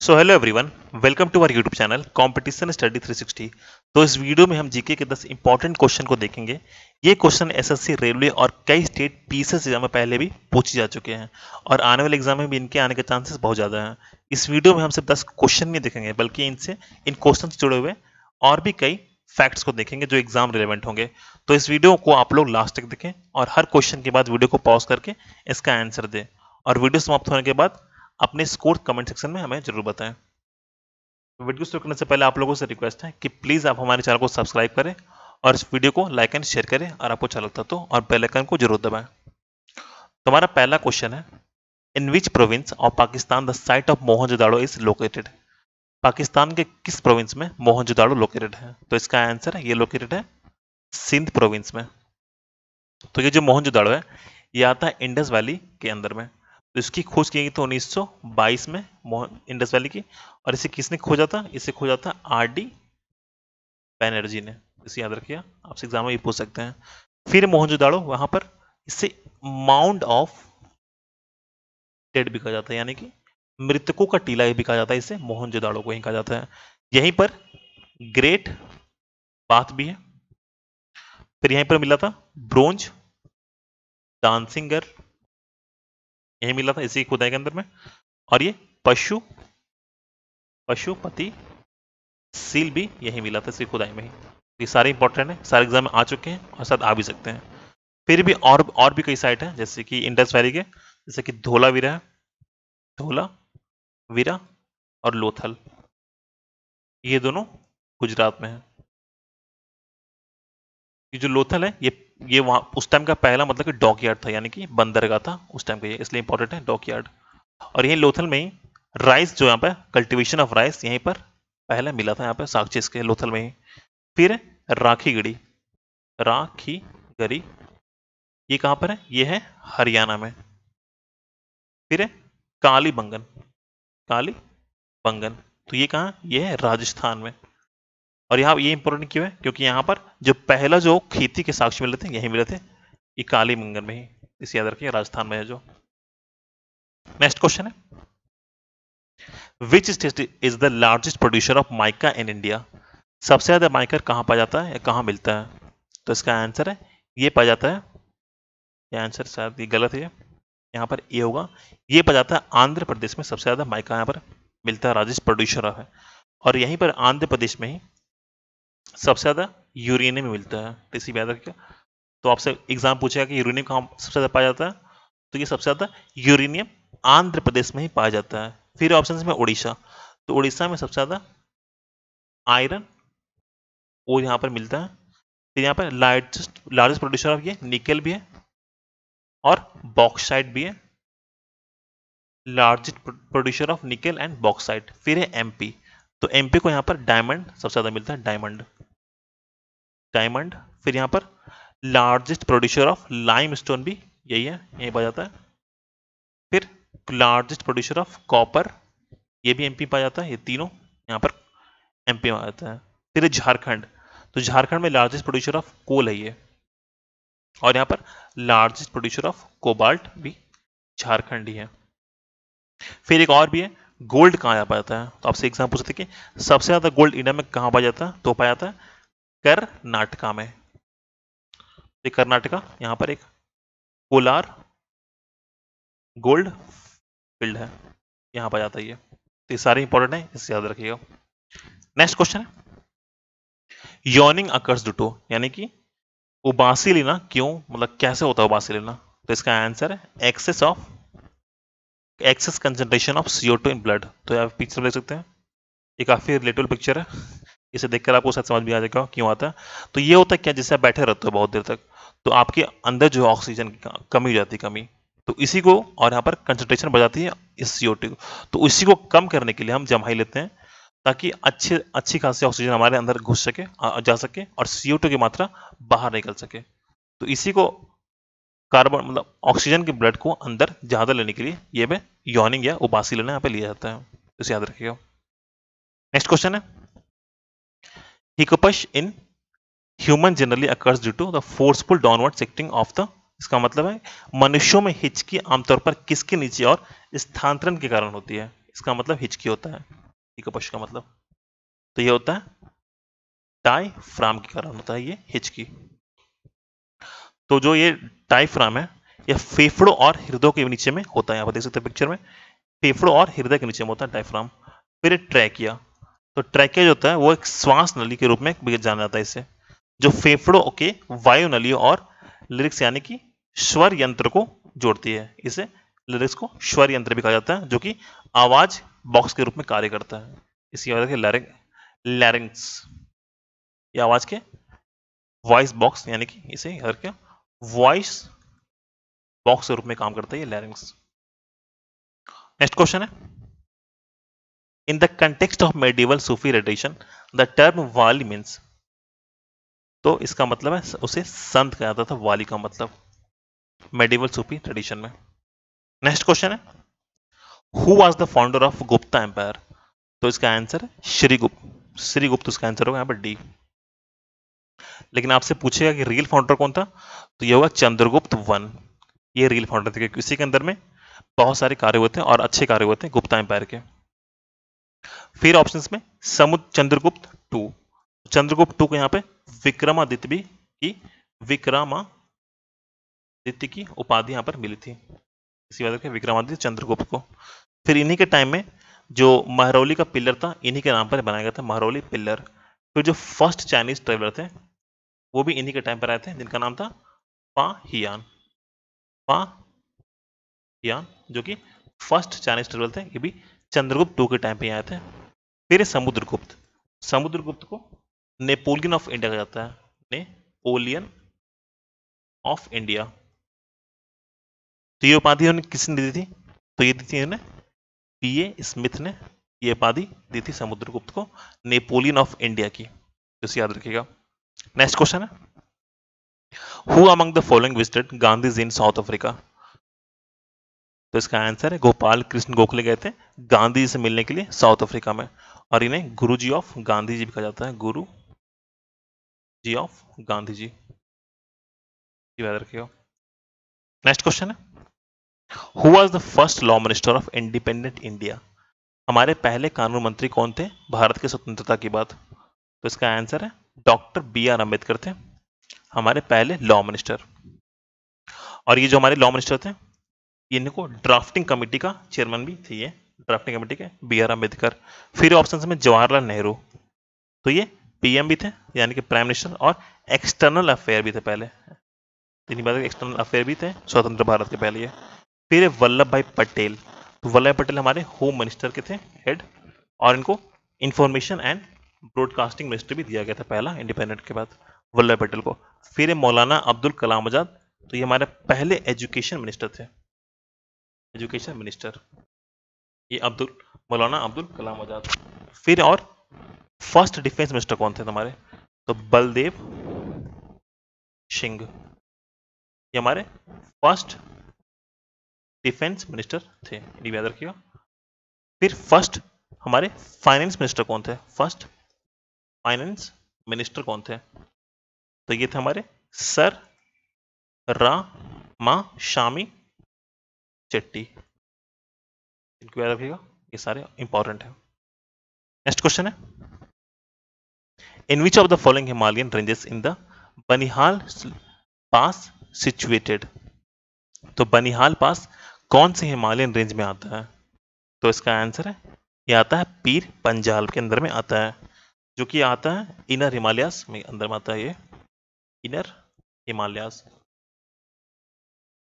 So hello everyone, welcome to our YouTube channel competition study 360। तो इस video में हम जीके के 10 इंपॉर्टेंट क्वेश्चन को देखेंगे। ये क्वेश्चन एसएससी, रेलवे और कई स्टेट पीसीएस एग्जाम में पहले भी पूछे जा चुके हैं और आने वाले एग्जाम में भी इनके आने के चांसेस बहुत ज़्यादा हैं। इस वीडियो में हम सिर्फ 10 क्वेश्चन नहीं देखेंगे, बल्कि इन क्वेश्चन से जुड़े हुए और भी कई फैक्ट्स को देखेंगे जो एग्जाम रिलेवेंट होंगे। तो इस वीडियो को आप लोग लास्ट तक देखें और हर क्वेश्चन के बाद वीडियो को पॉज करके इसका आंसर दें, और वीडियो समाप्त होने के बाद अपने स्कोर कमेंट सेक्शन में हमें जरूर बताएं। वीडियो शुरू करने से पहले आप लोगों से रिक्वेस्ट है कि प्लीज़ आप हमारे चैनल को सब्सक्राइब करें और इस वीडियो को लाइक एंड शेयर करें, और आपको अच्छा लगता तो और बेल आइकन को जरूर दबाएं। तो हमारा पहला क्वेश्चन है, in which province of Pakistan the site of Mohenjodaro is located. Pakistan के किस प्रोविंस में मोहनजोदाड़ो लोकेटेड है? तो इसका आंसर है, ये लोकेटेड है सिंध प्रोविंस में। तो ये जो मोहनजोदाड़ो है ये आता है इंडस वैली के अंदर में। तो इसकी खोज की गई थी 1922 में इंडस वैली की, और इसे किसने खोजा था? इसे खोजा था आर.डी. बैनर्जी ने। इसे याद रखिए, आपसे एग्जाम में ये पूछ सकते हैं। फिर मोहनजोदाड़ो, वहां पर इसे माउंड ऑफ डेड भी कहा जाता है, यानी कि मृतकों का टीला भी कहा जाता है। इसे मोहनजोदाड़ो को ही कहा जाता है। यहीं पर ग्रेट बाथ भी है। फिर यहीं पर मिला था ब्रोंज डांसिंग गर्ल, यही मिला था इसी खुदाई के अंदर में। और ये पशुपति सील भी यही मिला था इसी खुदाई में ही। ये सारे इंपॉर्टेंट है, सारे एग्जाम में आ चुके हैं और साथ आ भी सकते हैं। फिर भी और भी कई साइट हैं, जैसे कि इंडस वैली के, जैसे कि धोलावीरा है, धोलावीरा और लोथल, ये दोनों गुजरात में है। ये जो लोथल है ये वहां उस टाइम का पहला मतलब कि डॉकयार्ड था, यानी कि बंदरगाह था उस टाइम का, ये इसलिए इंपॉर्टेंट है डॉकयार्ड। और यही लोथल में ही राइस, जो यहाँ पे कल्टीवेशन ऑफ राइस यहीं पर पहले मिला था, यहाँ पे साक्षी के लोथल में ही। फिर राखीगढ़ी, राखीगढ़ी ये कहाँ पर है? ये है हरियाणा में। फिर है कालीबंगन, कालीबंगन, तो ये कहाँ? ये है राजस्थान में। और यहाँ ये इंपॉर्टेंट क्यों है? क्योंकि यहाँ पर जो पहला जो खेती के साक्ष्य मिले थे यही मिले थे, ये कालीबंगन में ही। इसे याद रखिए, राजस्थान में है जो। नेक्स्ट क्वेश्चन है, which state is the largest producer of mica in India. सबसे ज्यादा माइका कहाँ पाया जाता है या कहाँ मिलता है? तो इसका आंसर है, ये पाया जाता है, ये आंसर शायद ये गलत है, यहाँ पर ये होगा, ये पाया जाता है आंध्र प्रदेश में। सबसे ज्यादा माइका यहाँ पर मिलता है, लार्जेस्ट प्रोड्यूसर है। और यहीं पर आंध्र प्रदेश में ही सबसे ज्यादा यूरेनियम मिलता है। तो इसी याद रखिए, तो आपसे एग्जाम पूछेगा कि यूरेनियम कहाँ सबसे ज्यादा पाया जाता है, तो ये सबसे ज्यादा यूरेनियम आंध्र प्रदेश में ही पाया जाता है। फिर ऑप्शन में उड़ीसा, तो उड़ीसा में सबसे ज्यादा आयरन वो यहाँ पर मिलता है। फिर यहाँ पर लार्जेस्ट प्रोड्यूसर ऑफ ये निकेल भी है और बॉक्साइट भी है, largest producer of nickel and bauxite. फिर है एमपी, तो एमपी को यहाँ पर डायमंड सबसे ज्यादा मिलता है, डायमंड। फिर यहाँ पर लार्जेस्ट प्रोड्यूसर ऑफ लाइमस्टोन भी यही है, यही पाया जाता है। फिर लार्जेस्ट प्रोड्यूसर ऑफ कॉपर, ये भी एमपी पाया जाता है। ये तीनों यहाँ पर एमपी में आ जाता है। फिर झारखंड, तो झारखंड में लार्जेस्ट प्रोड्यूसर ऑफ कोल है ये, और यहाँ पर लार्जेस्ट प्रोड्यूसर ऑफ कोबाल्ट भी झारखंड ही है। फिर एक और भी है, गोल्ड कहाँ पाया जाता है? तो आपसे एग्जाम पूछते कि सबसे ज्यादा गोल्ड इंडिया में कहाँ पाया जाता है? तो पाया जाता है कर्नाटका में। कर्नाटका, यहाँ पर एक कोलार गोल्ड फील्ड है, यहाँ पाया जाता है ये। तो ये सारे इंपॉर्टेंट है, इससे याद रखिएगा। नेक्स्ट क्वेश्चन है, यॉर्निंग अकर्स ड्यू टू, यानी कि उबासी लेना क्यों, मतलब कैसे होता है उबासी लेना? तो इसका आंसर है excess concentration of CO2 in blood. तो आप पिक्चर देख सकते हैं, ये काफी रिलेटेबल पिक्चर है, इसे देखकर आपको शायद समझ में आ जाएगा क्यों आता है। तो ये होता है क्या, जैसे आप बैठे रहते हो बहुत देर तक, तो आपके अंदर जो ऑक्सीजन की कमी हो जाती है, कमी, तो इसी को, और यहाँ पर कंसेंट्रेशन बढ़ जाती है इस CO2 को, तो इसी को कम करने के लिए हम जमाई लेते हैं, ताकि अच्छी खासी ऑक्सीजन हमारे अंदर घुस सके, जा सके, और CO2 की मात्रा बाहर निकल सके। तो इसी को कार्बन मतलब ऑक्सीजन के ब्लड को अंदर ज्यादा लेने के लिए ये में यॉर्निंग या उबासी लेना यहाँ पे लिया जाता है, इसे याद रखिएगा। नेक्स्ट क्वेश्चन है, hiccups in human generally occurs due to the forceful downward shifting of the, इसका मतलब है मनुष्यों में हिचकी आमतौर पर किसके नीचे और स्थानांतरण के कारण होती है? इसका मतलब हिचकी होता है। डिकम्पोजिशन का मतलब। तो ये होता है डायफ्राम के कारण होता है ये हिचकी। तो जो ये डायफ्राम है ये फेफड़ों और हृदय के नीचे में होता है, यहाँ पर देख सकते हैं पिक्चर में, फेफड़ों और हृदय के नीचे में होता है डायफ्राम। फिर ट्रैकिया, तो ट्रैकिया जो होता है वो एक श्वास नली के रूप में जाना जाता है इसे, जो फेफड़ों के वायु नलियों और लिरिक्स यानी कि स्वर यंत्र को जोड़ती है। इसे लिरिक्स को स्वर यंत्र भी कहा जाता है, जो कि आवाज बॉक्स के रूप में कार्य करता है। इसकी वजह से लैरिंग्स, ये आवाज के वॉइस बॉक्स यानी कि इसे क्या वॉइस बॉक्स के रूप में काम करता है ये लैरिंग्स। नेक्स्ट क्वेश्चन है, in the context of medieval Sufi tradition the term वाली मीन्स, तो इसका मतलब है उसे संत कहा जाता था, वाली का मतलब मेडिवल सूफी ट्रेडिशन में। नेक्स्ट क्वेश्चन है, who was the founder of Gupta empire, तो इसका आंसर है श्रीगुप्त। श्रीगुप्त इसका आंसर होगा यहाँ पर डी। लेकिन आपसे पूछेगा कि रियल फाउंडर कौन था, तो ये होगा चंद्रगुप्त वन। ये रियल फाउंडर थे क्योंकि इसी के अंदर में बहुत सारे कार्य हुए थे और अच्छे कार्य हुए थे गुप्ता एम्पायर के। फिर ऑप्शंस में समुद्र चंद्रगुप्त टू, चंद्रगुप्त टू को यहाँ पे विक्रमादित्य भी की विक्रमादित्य की उपाधि यहाँ पर मिली थी, इसी वजह से विक्रमादित्य चंद्रगुप्त को। फिर इन्हीं के टाइम में जो महरौली का पिलर था इन्हीं के नाम पर बनाया गया था, महरौली पिलर। फिर जो फर्स्ट चाइनीज ट्रेवलर थे वो भी इन्हीं के टाइम पर आए थे, जिनका नाम था पाहियान। पाहियान जो कि फर्स्ट चाइनीज ट्रेवलर थे, ये भी चंद्रगुप्त टू के टाइम पे आए थे। फिर है समुद्रगुप्त। समुद्रगुप्त को नेपोलियन ऑफ इंडिया कहा जाता है, नेपोलियन ऑफ इंडिया। तो ये उपाधि उन्हें किसने दी थी, तो ये दी थी उन्हें पीए स्मिथ ने ये उपाधि दी थी समुद्रगुप्त को नेपोलियन ऑफ इंडिया की, तो इसे याद रखिएगा। नेक्स्ट क्वेश्चन है, who among the following visited Gandhi in south Africa, तो इसका आंसर है गोपाल कृष्ण गोखले गए थे गांधी जी से मिलने के लिए साउथ अफ्रीका में, और इन्हें गुरु जी ऑफ गांधी जी भी कहा जाता है, गुरु जी ऑफ गांधी जी, याद रखिएगा। नेक्स्ट क्वेश्चन है, who was the first law minister of independent India, हमारे पहले कानून मंत्री कौन थे भारत के स्वतंत्रता की बात, तो इसका आंसर है डॉक्टर बी आर अम्बेडकर थे हमारे पहले लॉ मिनिस्टर। और ये जो हमारे लॉ मिनिस्टर थे इनको ड्राफ्टिंग कमेटी का चेयरमैन भी थे, ये ड्राफ्टिंग कमेटी के बी आर अम्बेडकर। फिर ऑप्शन में जवाहरलाल नेहरू, तो ये पीएम भी थे यानी कि प्राइम मिनिस्टर, और एक्सटर्नल अफेयर भी थे पहले, इन्हीं बात एक्सटर्नल अफेयर भी थे स्वतंत्र भारत के पहले ये। फिर वल्लभ भाई पटेल, तो वल्लभ भाई पटेल हमारे होम मिनिस्टर के थे हेड, और इनको इंफॉर्मेशन एंड ब्रॉडकास्टिंग मिनिस्टर भी दिया गया था पहला इंडिपेंडेंट के बाद वल्लभ पटेल को। फिर है मौलाना अब्दुल कलाम आजाद, तो ये हमारे पहले एजुकेशन मिनिस्टर थे, एजुकेशन मिनिस्टर ये मौलाना अब्दुल कलाम आजाद। फिर और फर्स्ट डिफेंस मिनिस्टर कौन थे हमारे, तो बलदेव सिंह, ये हमारे फर्स्ट डिफेंस मिनिस्टर थे, याद रखिएगा। फिर फर्स्ट हमारे फाइनेंस मिनिस्टर कौन थे, फर्स्ट फाइनेंस मिनिस्टर कौन थे, तो ये थे हमारे सर रामास्वामी चेट्टी, इनको याद रखिएगा, ये सारे इंपॉर्टेंट है। नेक्स्ट क्वेश्चन है, in which of the following Himalayan ranges in the Banihal pass situated, तो बनिहाल पास कौन से हिमालयन रेंज में आता है, तो इसका आंसर है ये आता है पीर पंजाल के अंदर में आता है, जो कि आता है इनर हिमालयास में अंदर में आता है, ये इनर हिमालयास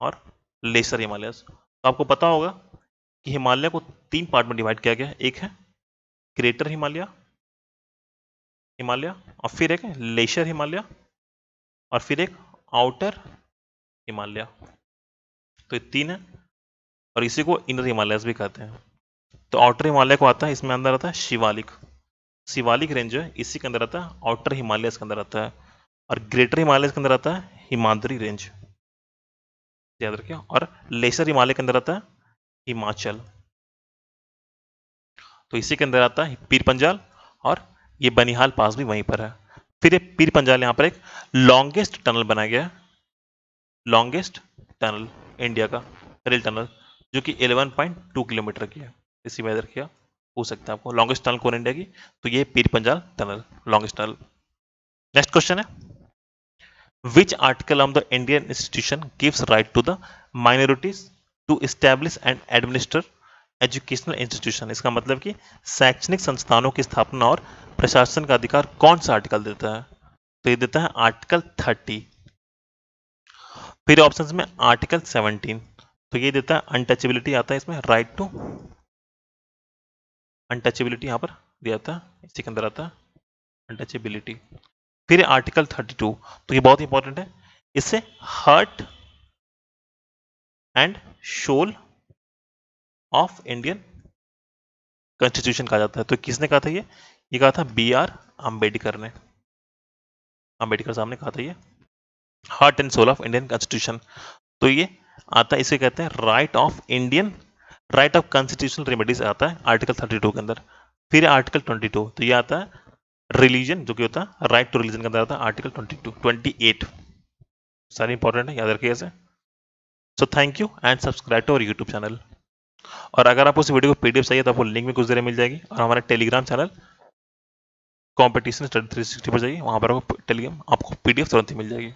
और लेसर हिमालयास। तो आपको पता होगा कि हिमालय को 3 पार्ट में डिवाइड किया गया है, एक है ग्रेटर हिमालय हिमालय, और फिर एक है लेसर हिमालय, और फिर एक आउटर हिमालय, तो ये 3 है, और इसी को इनर हिमालयस भी कहते हैं। तो आउटर हिमालय को आता है, इसमें अंदर आता है शिवालिक, शिवालिक रेंज जो है इसी के अंदर आता है, आउटर हिमालयस के अंदर आता है, और ग्रेटर हिमालयस के अंदर आता है हिमाद्री रेंज, याद रखिए, और लेसर हिमालय के अंदर आता है हिमाचल, तो इसी के अंदर आता है पीर पंजाल, और ये बनिहाल पास भी वहीं पर है। फिर ये पीर पंजाल यहाँ पर एक लॉन्गेस्ट टनल बनाया गया है, लॉन्गेस्ट टनल इंडिया का रेल टनल, जो कि 11.2 किलोमीटर की है, इसी में रखिएगा। पूछ सकते हैं आपको। लॉन्गेस्ट टनल कौन इंडिया की? तो ये Pir Panjal tunnel, longest tunnel. Next question है, which article of the Indian institution gives right to the minorities to establish and administer educational institution? इसका मतलब कि शैक्षणिक संस्थानों की स्थापना और प्रशासन का अधिकार कौन सा आर्टिकल देता है? तो ये देता है आर्टिकल 30। फिर ऑप्शंस में आर्टिकल 17, तो ये देता है अनटचेबिलिटी आता है इसमें, राइट टू अनटचेबिलिटी यहाँ पर दिया था, इसी के अंदर आता है अनटचेबिलिटी। फिर आर्टिकल 32, तो ये बहुत इंपॉर्टेंट है, इससे heart and soul of Indian constitution कहा जाता है। तो किसने कहा था ये कहा था B.R. अम्बेडकर ने, अम्बेडकर साहब ने कहा था ये heart and soul of Indian constitution. तो ये आता है, इसे कहते हैं right of Indian, right of constitutional remedies आता है आर्टिकल 32 के अंदर। फिर आर्टिकल 22, तो ये आता है रिलीजन, जो कि होता है राइट टू रिलीजन के अंदर आता है आर्टिकल 28। सारे इंपॉर्टेंट है, याद रखिए ऐसे। So thank you and subscribe to our YouTube channel. और अगर आपको इस वीडियो को पीडीएफ चाहिए तो आपको लिंक में कुछ देर में मिल जाएगी, और हमारे टेलीग्राम चैनल कॉम्पिटिशन स्टडी 360 पर जाइए, वहां पर आपको टेलीग्राम आपको पीडीएफ तुरंत ही मिल जाएगी।